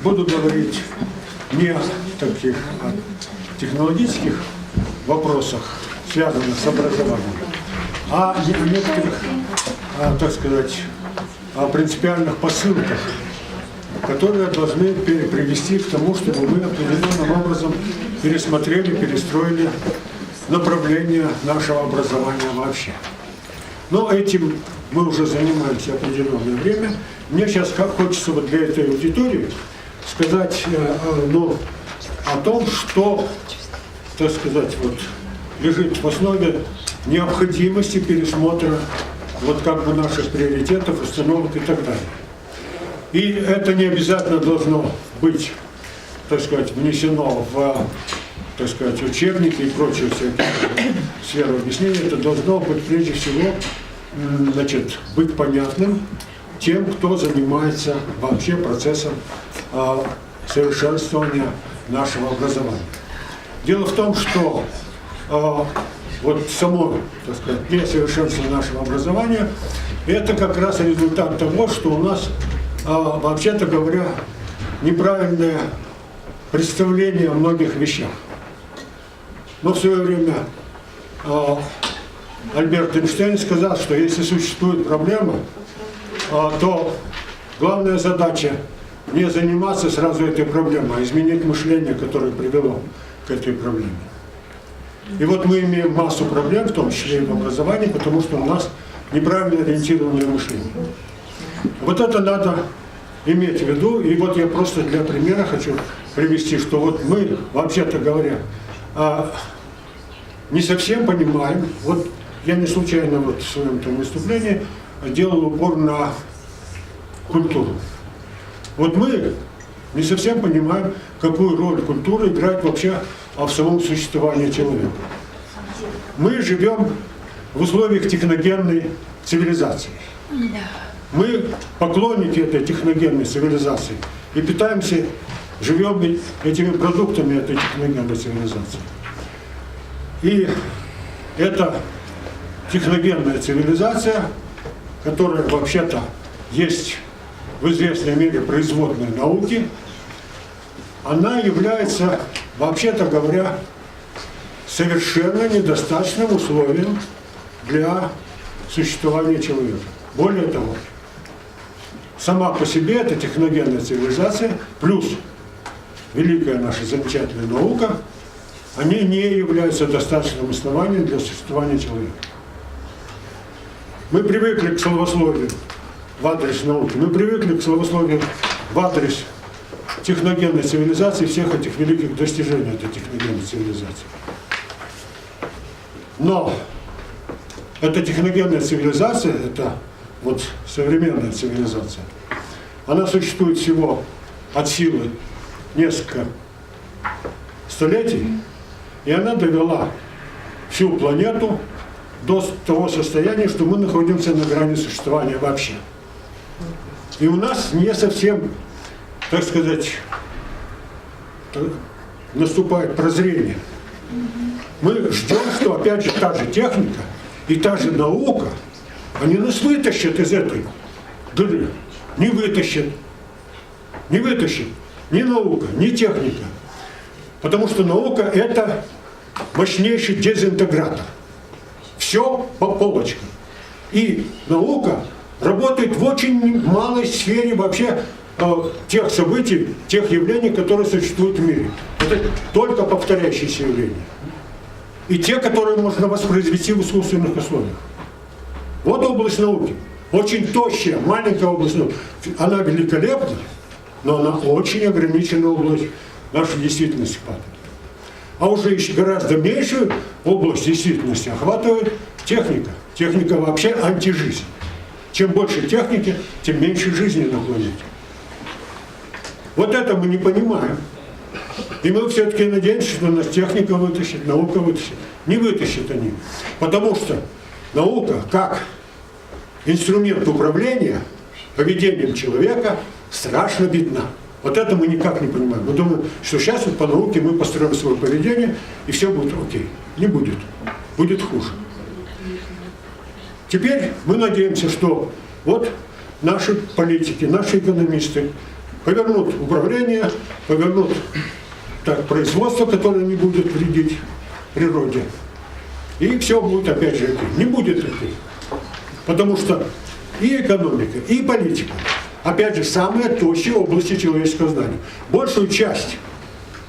буду говорить не о таких технологических вопросах, связанных с образованием, а о некоторых, так сказать, о принципиальных посылках, которые должны привести к тому, чтобы мы определенным образом пересмотрели, перестроили направление нашего образования вообще. Но этим мы уже занимаемся определенное время. Мне сейчас хочется вот для этой аудитории сказать о том, что, так сказать, вот, лежит в основе необходимости пересмотра вот как бы наших приоритетов, установок и так далее. И это не обязательно должно быть, так сказать, внесено в, так сказать, учебники и прочие всякие сферы объяснения. Это должно быть прежде всего, значит, быть понятным тем, кто занимается вообще процессом совершенствования нашего образования. Дело в том, что вот само, так сказать, несовершенствование нашего образования – это как раз результат того, что у нас, вообще-то говоря, неправильное представление о многих вещах. Но в свое время Альберт Эйнштейн сказал, что если существует проблема, то главная задача не заниматься сразу этой проблемой, а изменить мышление, которое привело к этой проблеме. И вот мы имеем массу проблем, в том числе и в образовании, потому что у нас неправильно ориентированное мышление. Вот это надо иметь в виду. И вот я просто для примера хочу привести, что вот мы, вообще-то говоря, не совсем понимаем, вот я не случайно вот в своем там выступлении делал упор на культуру. Вот мы не совсем понимаем, какую роль культура играет вообще в самом существовании человека. Мы живем в условиях техногенной цивилизации. Мы поклонники этой техногенной цивилизации и питаемся, живем этими продуктами этой техногенной цивилизации. И эта техногенная цивилизация, которая вообще-то есть в известной мере производной науки, она является, вообще-то говоря, совершенно недостаточным условием для существования человека. Более того, сама по себе эта техногенная цивилизация плюс великая наша замечательная наука, они не являются достаточным основанием для существования человека. Мы привыкли к словословию в адрес науки, мы привыкли к словословию в адрес техногенной цивилизации, всех этих великих достижений этой техногенной цивилизации. Но эта техногенная цивилизация, это вот современная цивилизация, она существует всего от силы несколько столетий, и она довела всю планету до того состояния, что мы находимся на грани существования вообще. И у нас не совсем, так сказать, наступает прозрение. Мы ждем, что опять же та же техника и та же наука, они нас вытащат из этой дыры. Не вытащат. Не вытащит ни наука, ни техника. Потому что наука – это мощнейший дезинтегратор. Все по полочкам. И наука работает в очень малой сфере вообще тех событий, тех явлений, которые существуют в мире. Это только повторяющиеся явления. И те, которые можно воспроизвести в искусственных условиях. Вот область науки. Очень тощая, маленькая область науки. Она великолепна, но она очень ограничена область нашей действительности. А уже гораздо меньшую область действительности охватывает техника. Техника вообще антижизнь. Чем больше техники, тем меньше жизни на планете. Вот это мы не понимаем. И мы все-таки надеемся, что нас техника вытащит, наука вытащит. Не вытащит они. Потому что наука, как инструмент управления поведением человека, страшно бедна. Вот это мы никак не понимаем. Мы думаем, что сейчас вот по науке мы построим свое поведение, и все будет окей. Не будет. Будет хуже. Теперь мы надеемся, что вот наши политики, наши экономисты Повернут управление, повернут так, производство, которое не будет вредить природе. И все будет опять же идти. Не будет идти. Потому что и экономика, и политика, опять же, самые тощие области человеческого знания. Большую часть,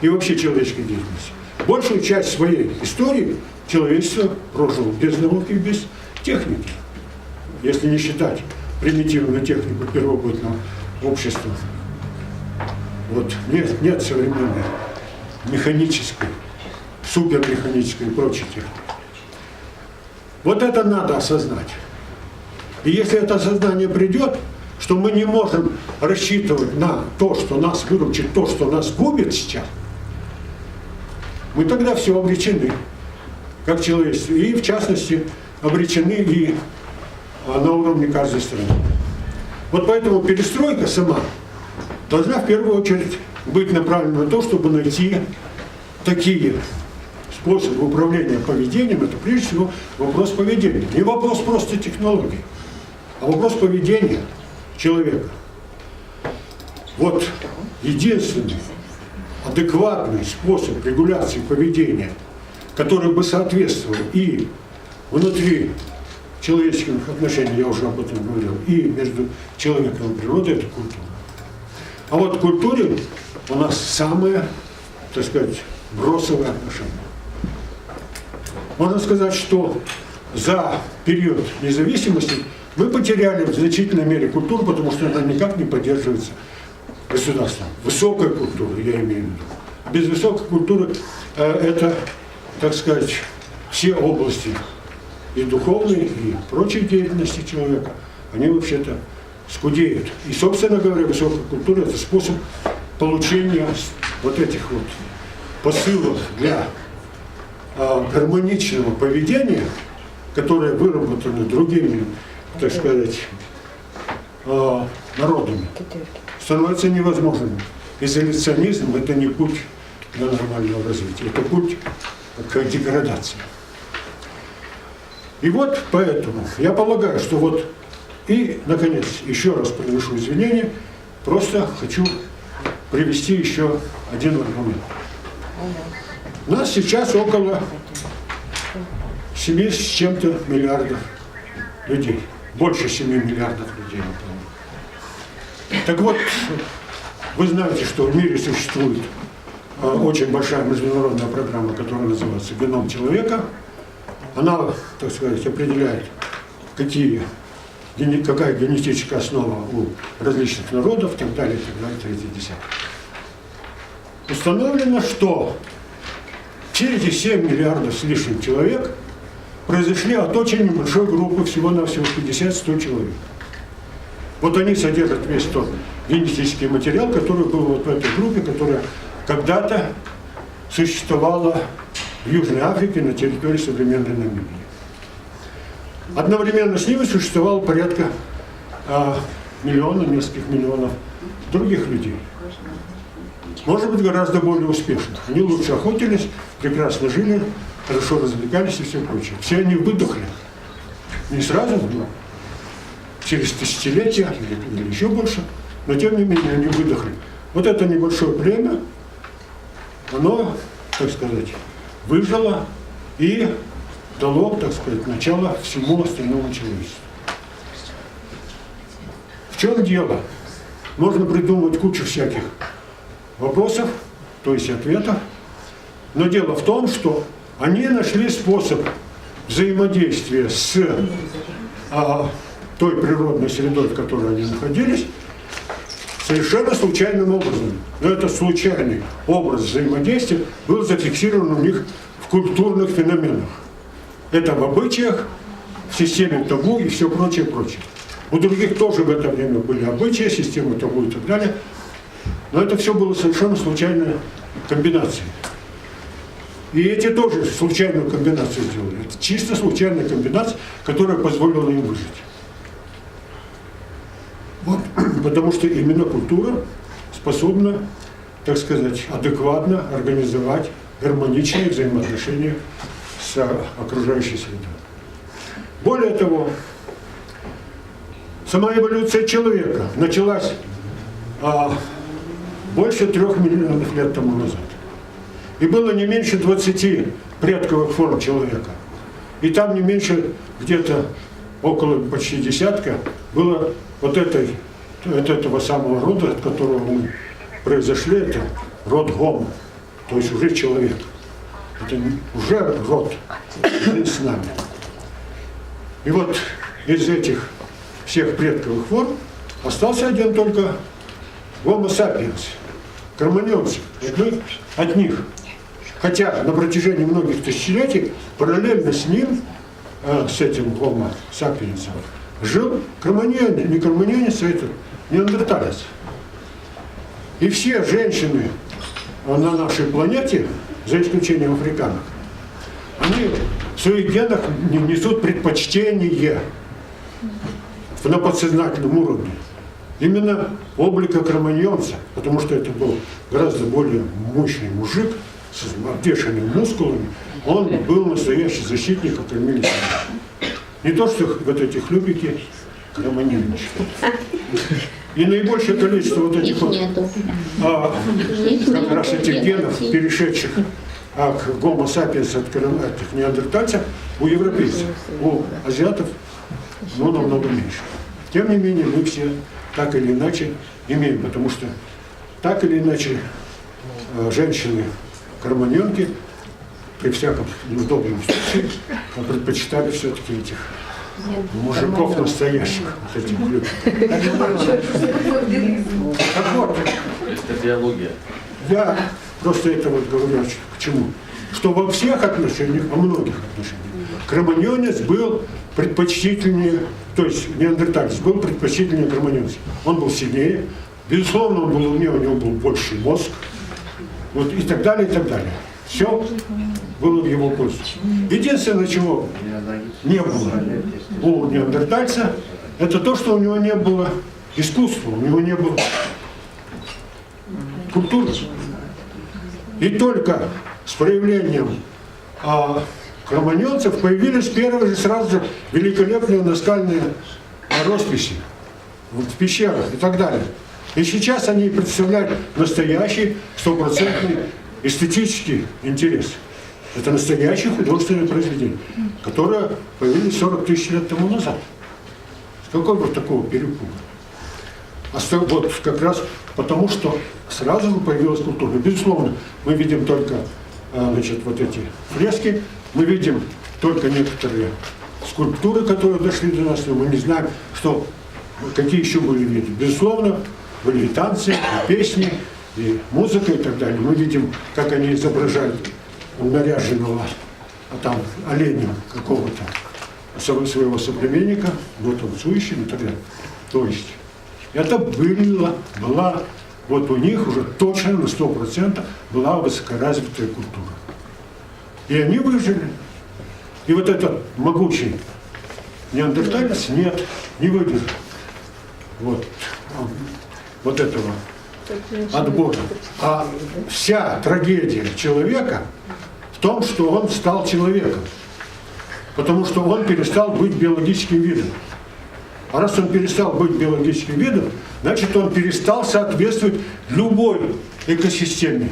и вообще человеческой деятельности, большую часть своей истории человечество прожило без науки и без техники. Если не считать примитивную технику первобытного общества. Вот нет современной механической, супермеханической и прочей техники. Вот это надо осознать. И если это осознание придет, что мы не можем рассчитывать на то, что нас выручит, то, что нас губит сейчас, мы тогда все обречены, как человечество. И в частности обречены и на уровне каждой страны. Вот поэтому перестройка сама должна в первую очередь быть направлена на то, чтобы найти такие способы управления поведением. Это прежде всего вопрос поведения. Не вопрос просто технологий, а вопрос поведения человека. Вот единственный адекватный способ регуляции поведения, который бы соответствовал и внутри человеческих отношений, я уже об этом говорил, и между человеком и природой, это культура. А вот в культуре у нас самые, так сказать, бросовые отношения. Можно сказать, что за период независимости мы потеряли в значительной мере культуру, потому что она никак не поддерживается государством. Высокая культура, я имею в виду. Без высокой культуры это, так сказать, все области и духовной, и прочей деятельности человека, они вообще-то скудеют. И, собственно говоря, высокая культура – это способ получения вот этих вот посылов для гармоничного поведения, которые выработаны другими, так сказать, народами, становится невозможным. Изоляционизм – это не путь для нормального развития, это путь к деградации. И вот поэтому я полагаю, что вот, и, наконец, еще раз приношу извинения, просто хочу привести еще один аргумент. У нас сейчас около 7 с чем-то миллиардов людей. Больше 7 миллиардов людей на планете. Так вот, вы знаете, что в мире существует очень большая международная программа, которая называется «Геном человека». Она, так сказать, определяет, какая генетическая основа у различных народов, и так далее, третье, десятое. Установлено, что все эти 7 миллиардов с лишним человек произошли от очень небольшой группы, всего-навсего 50-100 человек. Вот они содержат весь тот генетический материал, который был вот в этой группе, которая когда-то существовала в Южной Африке на территории современной Намибии. Одновременно с ними существовало порядка миллиона, нескольких миллионов других людей. Может быть, гораздо более успешных. Они лучше охотились, прекрасно жили, хорошо развлекались и все прочее. Все они выдохли. Не сразу, но через тысячелетия или еще больше, но тем не менее они выдохли. Вот это небольшое племя, оно, так сказать, выжило и дало, так сказать, начало всему остальному человечеству. В чем дело? Можно придумать кучу всяких вопросов, то есть ответов, но дело в том, что они нашли способ взаимодействия с той природной средой, в которой они находились, совершенно случайным образом. Но этот случайный образ взаимодействия был зафиксирован у них в культурных феноменах. Это в обычаях, в системе табу и все прочее, прочее. У других тоже в это время были обычаи, система табу и так далее. Но это все было совершенно случайной комбинацией. И эти тоже случайную комбинацию сделали. Это чисто случайная комбинация, которая позволила им выжить. Вот, потому что именно культура способна, так сказать, адекватно организовать гармоничные взаимоотношения с окружающей средой. Более того, сама эволюция человека началась больше 3 миллионов лет тому назад. И было не меньше 20 предковых форм человека. И там не меньше, где-то около почти десятка, было вот этого самого рода, от которого мы произошли, это род Гомо, то есть уже человек. Это уже род с нами. И вот из этих всех предковых форм остался один только Homo sapiens, кроманьонцы. Мы от них. Хотя на протяжении многих тысячелетий параллельно с ним, с этим Homo sapiens, жил кроманьонец, не кроманьонец, а это неандерталец. И все женщины на нашей планете, за исключением африканок, они в своих генах несут предпочтение на подсознательном уровне именно облика кроманьонца, потому что это был гораздо более мощный мужик с обвешанными мускулами. Он был настоящий защитник от кормильца. Не то, что вот эти хлюпики кроманьонички. И наибольшее количество вот этих вот, как раз этих генов, перешедших к Homo sapiens от этих неандертальцев, у европейцев, у азиатов, но намного меньше. Тем не менее, мы все так или иначе имеем, потому что так или иначе женщины-кроманьонки при всяком неудобном случае предпочитали все-таки этих мужиков настоящих. Вот этих людей. Так вот. Это биология. Я просто это вот говорю к чему. Что во всех отношениях, во многих отношениях, кроманьонец был предпочтительнее, то есть неандерталец был предпочтительнее кроманьонца. Он был сильнее, безусловно, он был умнее, у него был больший мозг, вот, и так далее, и так далее. Все было в его пользу. Единственное, чего не было у неандертальца, это то, что у него не было искусства, у него не было культуры. И только с проявлением кроманьонцев появились первые же сразу же великолепные наскальные росписи в пещерах и так далее. И сейчас они представляют настоящий, стопроцентный эстетический интерес. Это настоящее художественное произведение, которое появилось 40 тысяч лет тому назад. С какого такого перепуга? Вот как раз потому, что сразу же появилась культура. Безусловно, мы видим только значит, вот эти фрески, мы видим только некоторые скульптуры, которые дошли до нас, но мы не знаем, что, какие еще были виды. Безусловно, были и танцы, и песни, и музыка, и так далее. Мы видим, как они изображают наряженного там оленя какого-то своего соплеменника, но танцующим и так далее. То есть это была вот у них уже точно на 100% была высокоразвитая культура. И они выжили. И вот этот могучий неандерталец нет, не выдержал вот этого отбора. А вся трагедия человека в том, что он стал человеком. Потому что он перестал быть биологическим видом. А раз он перестал быть биологическим видом, значит, он перестал соответствовать любой экосистеме.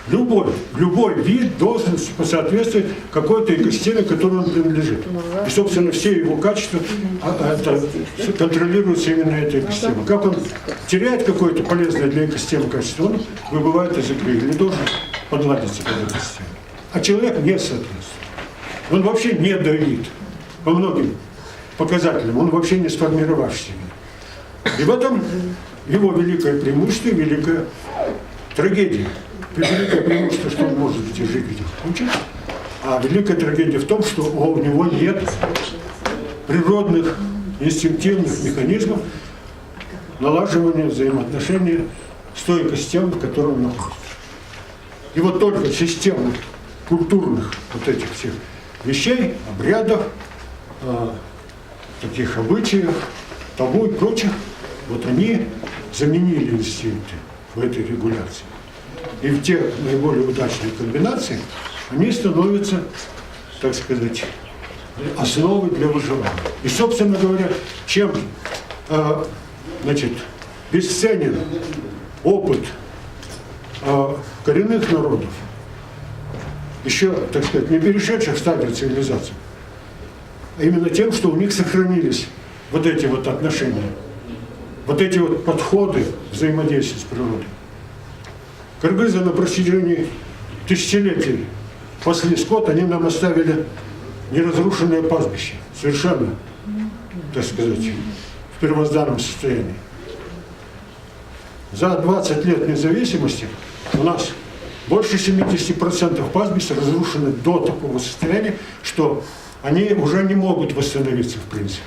Любой вид должен соответствовать какой-то экосистеме, которой он принадлежит. И, собственно, все его качества контролируются именно этой экосистемой. Как он теряет какое-то полезное для экосистемы качество, он выбывает из игры, или должен подладиться под экосистему. А человек не соответствует. Он вообще не довид по многим показателям, он вообще не сформировавшийся. И в этом его великое преимущество, великая трагедия. Великое преимущество, что он может жить где хочет, а великая трагедия в том, что у него нет природных инстинктивных механизмов налаживания взаимоотношений с той экосистемой, в которой он находится. И вот только система культурных вот этих всех вещей, обрядов, таких обычаев, табу и прочих, вот они заменили инстинкты в этой регуляции. И в те наиболее удачные комбинации они становятся, так сказать, основой для выживания. И, собственно говоря, чем значит, бесценен опыт коренных народов, еще, так сказать, не перешедших в стадию цивилизации, а именно тем, что у них сохранились вот эти вот отношения, вот эти вот подходы взаимодействия с природой. Кыргызы на протяжении тысячелетий пасли скот, они нам оставили неразрушенное пастбище, совершенно, так сказать, в первозданном состоянии. За 20 лет независимости у нас больше 70% пастбищ разрушены до такого состояния, что они уже не могут восстановиться в принципе.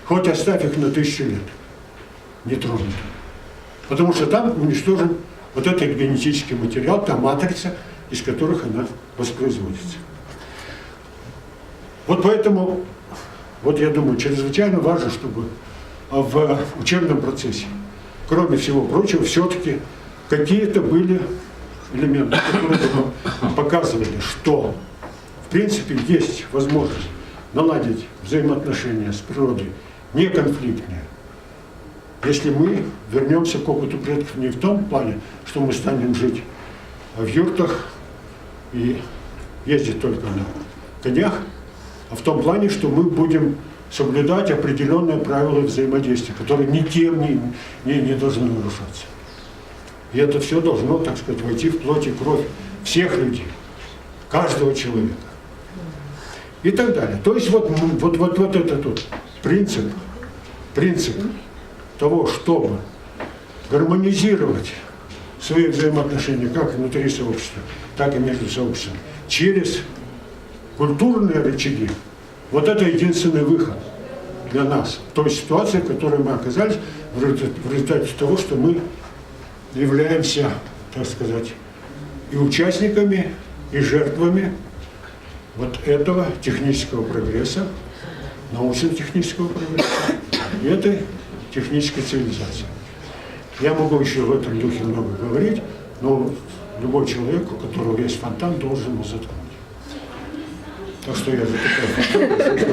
Хоть оставь их на 1000 лет, не тронут. Потому что там уничтожен вот этот генетический материал, та матрица, из которых она воспроизводится. Вот поэтому, вот я думаю, чрезвычайно важно, чтобы в учебном процессе, кроме всего прочего, все-таки какие-то были элементы, которые показывали, что в принципе есть возможность наладить взаимоотношения с природой неконфликтные, если мы вернемся к опыту предков не в том плане, что мы станем жить в юртах и ездить только на конях, а в том плане, что мы будем соблюдать определенные правила взаимодействия, которые никем не должны нарушаться. И это все должно, так сказать, войти в плоть и кровь всех людей, каждого человека. И так далее. То есть вот этот вот принцип того, чтобы гармонизировать свои взаимоотношения как внутри сообщества, так и между сообществами, через культурные рычаги, вот это единственный выход для нас в той ситуации, в которой мы оказались в результате того, что мы являемся, так сказать, и участниками, и жертвами вот этого технического прогресса, научно-технического прогресса и этой технической цивилизации. Я могу еще в этом духе много говорить, но любой человек, у которого есть фонтан, должен его заткнуть. Так что я затыкаю фонтан.